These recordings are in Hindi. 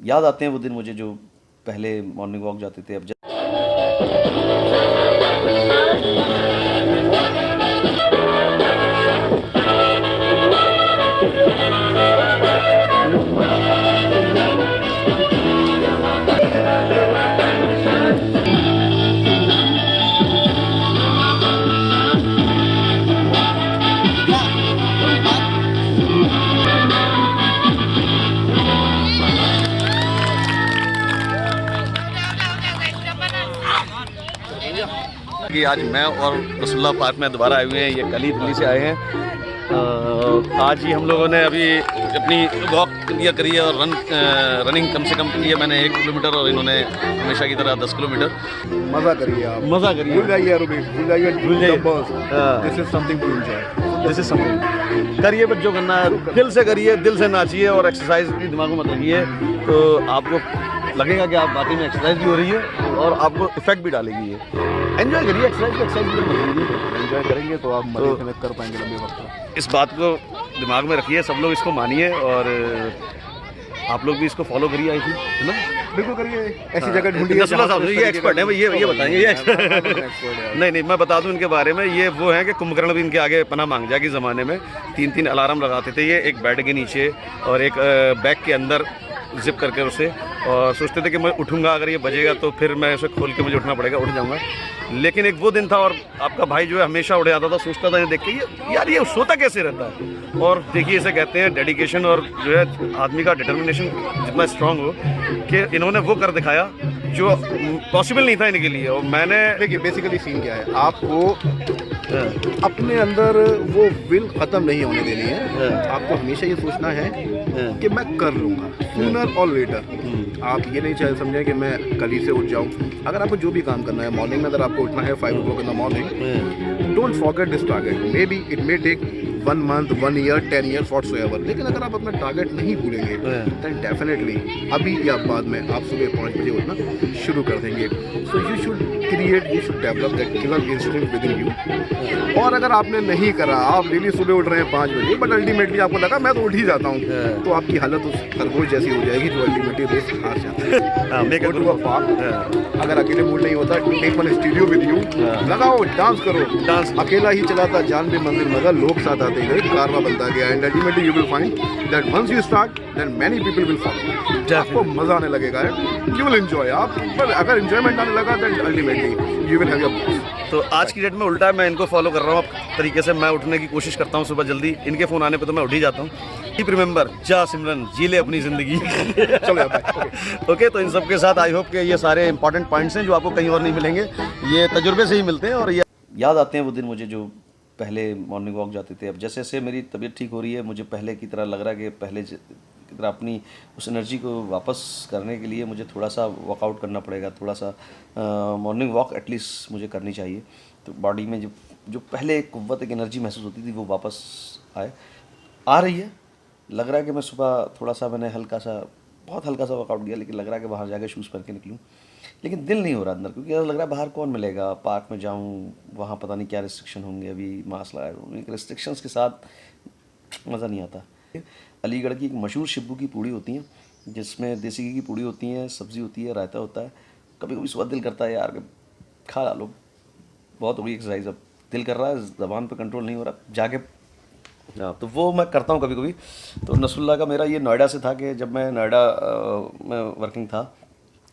याद आते हैं वो दिन मुझे जो पहले मॉर्निंग वॉक जाते थे। अब कि आज मैं और रसुल्ला पार्क में दोबारा आए हुए हैं। ये कल ही दिल्ली से आए हैं। आज ही हम लोगों ने अभी अपनी वॉक क्लियर करी है और रनिंग कम से कम की है मैंने 1 किलोमीटर और इन्होंने हमेशा की तरह 10 किलोमीटर। मज़ा करिए आप, मज़ा करिए, भूल जाइए एरोबिक्स, भूल जाइए this is something to enjoy, this is something करिए, बट जो करना है दिल से करिए, दिल से नाचिए और एक्सरसाइज की दिमाग में मत रखिए तो आपको लगेगा कि आप वाकई में एक्सरसाइज भी हो रही है और आपको इफेक्ट भी डालेगी। ये एंजॉय करिए, एक्सरसाइज भी मत करिए। एंजॉय करेंगे तो आप मजे में कर पाएंगे लंबे वक्त तक। इस बात को दिमाग में रखिए, सब लोग इसको मानिए और आप लोग भी इसको फॉलो करिए। आई थिंक है ना, बिल्कुल करिए। ऐसी जगह ढूंढिए। नसरुल्लाह साहब ये एक्सपर्ट है, ये बताएंगे, ये नहीं मैं बता दूं इनके बारे में। ये वो हैं कि कुंभकर्ण भी इनके आगे पनाह मांग जाए कि ज़माने में 3-3 अलार्म लगाते थे ये, एक बेड के नीचे और एक बैग के अंदर जिप करके उसे, और सोचते थे कि मैं उठूंगा अगर ये बजेगा तो फिर मैं उसे खोल के मुझे उठना पड़ेगा, उठ जाऊंगा। लेकिन एक वो दिन था और आपका भाई जो है हमेशा उठ जाता था। सोचता था ये देख के ये यार ये सोता कैसे रहता है। और देखिए इसे कहते हैं डेडिकेशन, और जो है आदमी का डिटर्मिनेशन जितना स्ट्रांग हो कि इन्होंने वो कर दिखाया जो पॉसिबल नहीं था इनके लिए। और मैंने देखिए बेसिकली सीन क्या है, आपको अपने अंदर वो विल ख़त्म नहीं होने देनी है। आपको हमेशा ये सोचना है कि मैं कर लूँगा सूनर और लेटर। आप ये नहीं चाहे समझें कि मैं कल ही से उठ जाऊँ। अगर आपको जो भी काम करना है मॉर्निंग में, अगर आपको उठना है 5 o'clock in the morning, don't forget this target. Maybe it may take 1 month, 1 year, 10 years whatsoever, लेकिन अगर आप अपना टारगेट नहीं भूलेंगे then definitely अभी या बाद में आप सुबह 5 बजे उठना शुरू कर देंगे। So you should create, you should develop that killer instinct within you। और अगर आपने नहीं करा, आप डेली सुबह उठ रहे हैं 5 बजे बट अल्टीमेटली आपको लगा मैं तो उठ ही जाता हूँ, तो आपकी हालत उस खरगोश जैसी हो जाएगी जो अल्टीमेटली रेस हार जाता है। Go to a park, अगर अकेले मूड नहीं होता take one studio with you, लगाओ डांस करो। डांस अकेला ही चलाता जान भी मंजिल मगर लोग साथ आते गए, कारवा बनता गया। And ultimately you will find that once you start then many people will follow. आपको मजा आने लगेगा, यू विल एंजॉय। आप पर अगर एंजॉयमेंट आने लगा then ultimately you will have your boss. तो आज की डेट में उल्टा है, मैं इनको फॉलो कर रहा हूँ तरीके से। मैं उठने की कोशिश करता हूँ सुबह जल्दी, इनके फ़ोन आने पे तो मैं उठ ही जाता हूँ। कीप रिमेंबर, जा सिमरन जी ले अपनी ज़िंदगी। ओके, तो इन सब के साथ आई होप कि ये सारे इंपॉर्टेंट पॉइंट्स हैं जो आपको कहीं और नहीं मिलेंगे, ये तजुर्बे से ही मिलते हैं। और ये याद आते हैं वो दिन मुझे जो पहले मॉर्निंग वॉक जाते थे। अब जैसे जैसे मेरी तबीयत ठीक हो रही है, मुझे पहले की तरह लग रहा है कि पहले की तरह अपनी उस एनर्जी को वापस करने के लिए मुझे थोड़ा सा वर्कआउट करना पड़ेगा, थोड़ा सा मॉर्निंग वॉक एटलीस्ट मुझे करनी चाहिए। तो बॉडी में जो पहले एक कुव्वत, एक एनर्जी महसूस होती थी वो वापस आ रही है। लग रहा है कि मैं सुबह थोड़ा सा मैंने बहुत हल्का सा वर्कआउट किया, लेकिन लग रहा है कि बाहर जाकर शूज़ पहन के निकलूँ, लेकिन दिल नहीं हो रहा अंदर, क्योंकि ऐसा लग रहा है बाहर कौन मिलेगा, पार्क में जाऊं वहाँ पता नहीं क्या रिस्ट्रिक्शन होंगे। अभी मास्क लगाए हुए, रिस्ट्रिक्शंस के साथ मज़ा नहीं आता। अलीगढ़ की एक मशहूर शिब्बू की पूड़ी होती हैं, जिसमें देसी घी की पूड़ी होती है, सब्ज़ी होती है, रायता होता है। कभी कभी सुबह दिल करता है यार कि खा लो, बहुत हो गई एक्सरसाइज, अब दिल कर रहा है, ज़बान पर कंट्रोल नहीं हो रहा, जाके तो वो मैं करता हूँ कभी कभी। तो नसरुल्लाह का मेरा ये नोएडा से था कि जब मैं नोएडा में वर्किंग था,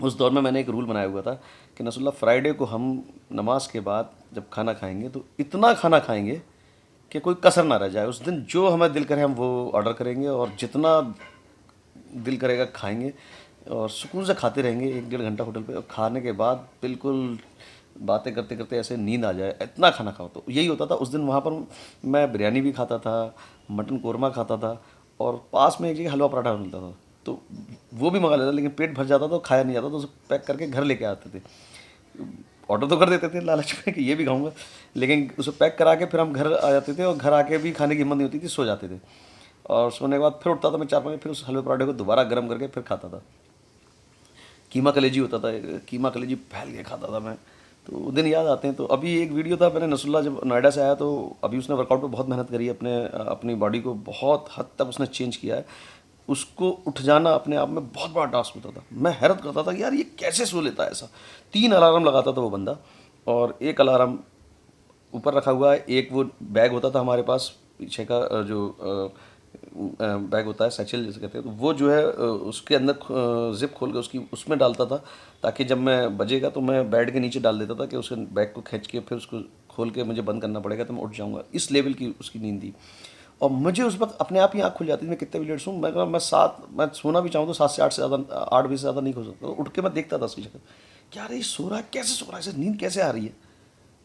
उस दौर में मैंने एक रूल बनाया हुआ था कि नसरुल्लाह फ्राइडे को हम नमाज के बाद जब खाना खाएंगे तो इतना खाना खाएंगे कि कोई कसर ना रह जाए। उस दिन जो हमें दिल करे हम वो ऑर्डर करेंगे और जितना दिल करेगा खाएंगे और सुकून से खाते रहेंगे 1-1.5 घंटा होटल पे। और खाने के बाद बिल्कुल बातें करते करते ऐसे नींद आ जाए, इतना खाना खाओ। तो यही होता था उस दिन। वहाँ पर मैं बिरयानी भी खाता था, मटन कोरमा खाता था, और पास में एक जगह हलवा पराठा मिलता था, तो वो भी मंगा लेता, लेकिन पेट भर जाता तो खाया नहीं जाता, तो उसे पैक करके घर लेके आते थे। ऑर्डर तो कर देते थे लालच में कि ये भी खाऊंगा, लेकिन उसे पैक करा के फिर हम घर आ जाते थे, और घर आके भी खाने की हिम्मत नहीं होती थी, सो जाते थे। और सोने के बाद फिर उठता था मैं 4-5 बजे, फिर उस हलवे पराठे को दोबारा गर्म करके फिर खाता था। कीमा कलेजी होता था, कीमा कलेजी फैल के खाता था मैं। तो वो दिन याद आते हैं। तो अभी एक वीडियो था, मैंने नसरुल्लाह जब नोएडा से आया तो अभी उसने वर्कआउट पे बहुत मेहनत करी, अपनी बॉडी को बहुत हद तक उसने चेंज किया है। उसको उठ जाना अपने आप में बहुत बड़ा टास्क होता था। मैं हैरत करता था कि यार ये कैसे सो लेता है ऐसा। 3 अलार्म लगाता था वो बंदा, और एक अलार्म ऊपर रखा हुआ है, एक वो बैग होता था हमारे पास पीछे का जो बैग होता है सैचल जैसे कहते हैं, तो वो जो है उसके अंदर जिप खोल के उसकी उसमें डालता था, ताकि जब मैं बजेगा तो मैं बेड के नीचे डाल देता था कि उसके बैग को खींच के फिर उसको खोल के मुझे बंद करना पड़ेगा तो मैं उठ जाऊँगा। इस लेवल की उसकी नींद थी। और मुझे उस वक्त अपने आप ही आँख खुल जाती थी, मैं कितने भी लेट सोऊँ, मैं सोना भी चाहूँ तो 7 से 8 से ज़्यादा 8 बजे से ज़्यादा नहीं हो सकता। तो उठ के मैं देखता था उसकी शक्ल, क्या अरे सो रहा है, कैसे सो रहा है, इसे नींद कैसे आ रही है।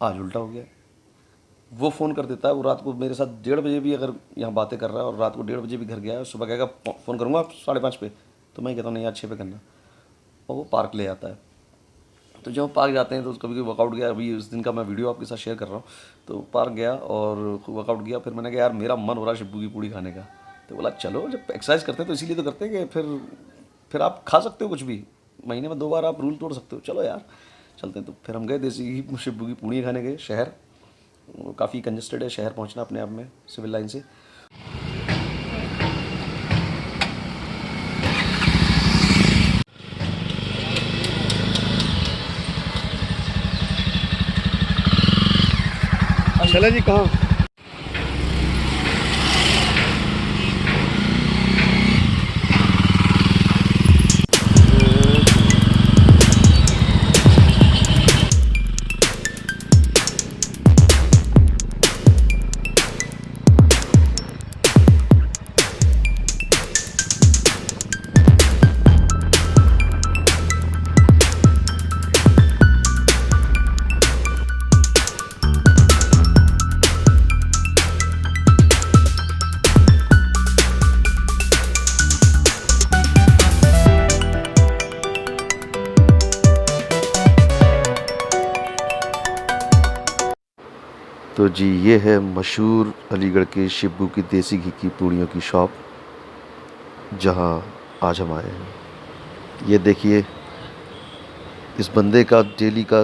आज उल्टा हो गया, वो फ़ोन कर देता है, वो रात को मेरे साथ 1:30 बजे भी अगर यहाँ बातें कर रहा है और रात को 1:30 बजे भी घर गया है, सुबह कहेगा फ़ोन करूँगा 5:30 पे, तो मैं कहता हूँ नहीं यार 6 पे करना, और वो पार्क ले आता है। तो जब पार्क जाते हैं तो कभी कभी वर्कआउट गया, अभी उस दिन का मैं वीडियो आपके साथ शेयर कर रहा हूँ, तो पार्क गया और वर्कआउट किया, फिर मैंने कहा यार मेरा मन हो रहा है शिब्बू की पूड़ी खाने का। तो बोला चलो, जब एक्सरसाइज करते हैं तो इसीलिए तो करते हैं कि फिर आप खा सकते हो कुछ भी, महीने में 2 बार आप रूल तोड़ सकते हो, चलो यार चलते हैं। तो फिर हम गए देसी शिब्बू की पूड़ी खाने गए शहर। काफ़ी कंजस्टेड है शहर पहुंचना अपने आप में सिविल लाइन से। चला जी कहाँ? तो जी ये है मशहूर अलीगढ़ के शिब्बू की देसी घी की पूड़ियों की शॉप, जहां आज हम आए हैं। ये देखिए इस बंदे का डेली का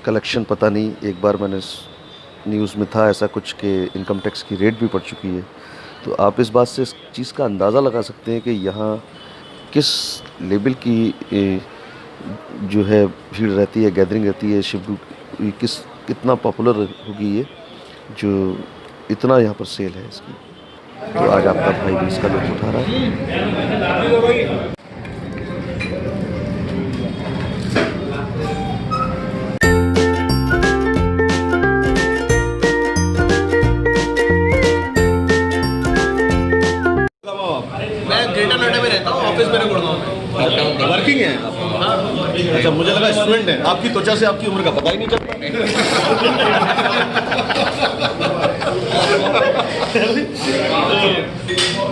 कलेक्शन पता नहीं, एक बार मैंने न्यूज़ में था ऐसा कुछ कि इनकम टैक्स की रेट भी पड़ चुकी है। तो आप इस बात से इस चीज़ का अंदाज़ा लगा सकते हैं कि यहाँ किस लेवल की जो है भीड़ रहती है, गैदरिंग रहती है। शिब्बू कितना पॉपुलर होगी ये, जो इतना यहाँ पर सेल है इसकी। तो आज आपका भाई भी इसका लुत्फ़ उठा रहा है। मैं ग्रेटर नोएडा में रहता हूँ, ऑफिस मेरे गुड़गांव में। वर्किंग है आप? अच्छा, मुझे लगा स्टूडेंट है। आपकी त्वचा से आपकी उम्र का पता ही नहीं चलता।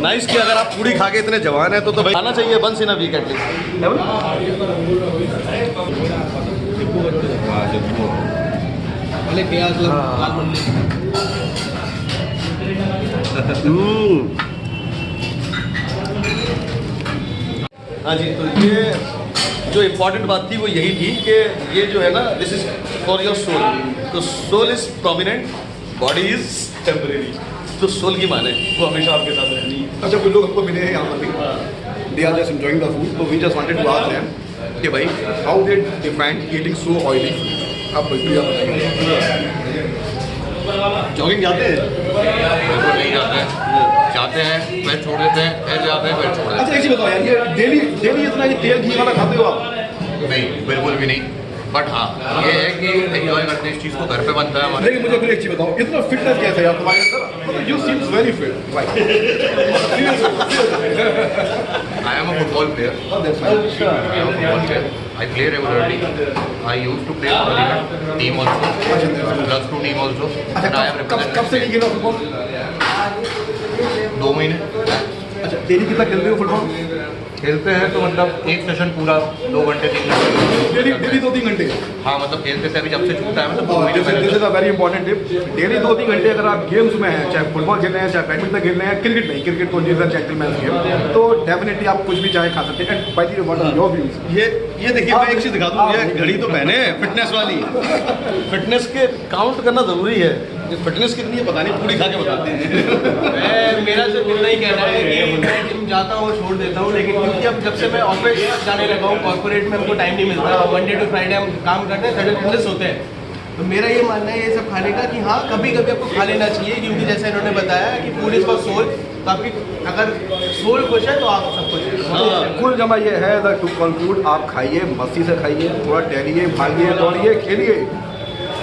नाइस कि अगर आप पूरी खा के इतने जवान हैं तो भाई खाना चाहिए once in a week at least. हाँ जी, तो ये जो इम्पोर्टेंट बात थी वो यही थी कि ये जो है ना, this is for your soul. तो soul is prominent, body is temporary. तो सोल की माने वो हमेशा आपके साथ रहनी है। अच्छा, कुछ लोग हमको मिले हैं यहाँ पर भी, they are just enjoying the food, तो we just wanted to ask them कि भाई how they define eating so oily food. आप बिल्कुल जॉगिंग जाते हैं? बिल्कुल नहीं जाते हैं, जाते हैं फिर छोड़ देते हैं, फिर जाते हैं फिर छोड़ देते अच्छा, एक चीज़ बताओ यार, ये डेली इतना ये तेल घी वाला खाते हो आप? हैं। नहीं, बिल्कुल भी नहीं। बट हाँ, ये है कि एंजॉय करते हैं इस चीज़ को, घर पे बनता है हमारे। लेकिन मुझे फिर एक चीज़ बताओ, इतना फिटनेस कैसे है यार तुम्हारे अंदर? मतलब you seems very fit. I am a football player, I am a football player, I play regularly, I use to play for the team also, plus 2 team also, and I have कब से नहीं खेला फुटबॉल? 2 महीने। अच्छा, डेली कितना खेलते हो फुटबॉल? खेलते हैं तो मतलब एक सेशन पूरा 2 घंटे 3 घंटे डेली 2-3 घंटे? हाँ, मतलब खेलते से अभी जब से छूटा है मतलब 2 महीने दिस पहले। Is a very important tip. Daily 2-3 घंटे अगर आप गेम्स में हैं, चाहे फुटबॉल खेल रहे हैं, चाहे बैडमिंटन खेल रहे हैं, क्रिकेट नहीं, क्रिकेट तो इज अ जेंटलमैन गेम, तो डेफिनेटली आप कुछ भी चाहे खा सकते हैं। And by the way, what are your views? ये देखिए, मैं एक चीज़ दिखा दूँ, ये घड़ी तो पहने हैं फिटनेस वाली। फिटनेस के काउंट करना ज़रूरी है। फिटनेस कितनी है पता नहीं, पूरी खा के बताते हैं। मेरा सिर्फ इतना ही कहना है कि मैं जिम जाता हूँ छोड़ देता हूँ, लेकिन क्योंकि अब जब से मैं ऑफिस जाने लगा हूँ, कॉर्पोरेट में हमको टाइम नहीं मिलता, मंडे टू फ्राइडे हम काम करते हैं, सैटरडे फिटनेस होते हैं। तो मेरा ये मानना है ये सब खाने का कि हाँ कभी कभी आपको खा लेना चाहिए, क्योंकि जैसे इन्होंने बताया कि फूड इज फॉर सोल, तो आपकी अगर सोल खुश है तो आप सब कुछ है। कुल जमा ये है टू कंक्लूड, आप खाइए, मस्ती से खाइए, थोड़ा टहलिए, भागिए, दौड़िए, खेलिए,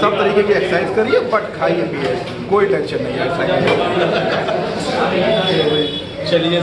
सब तरीके की एक्सरसाइज करिए, बट खाइए पिए, कोई टेंशन नहीं है एक्सरसाइज। चलिए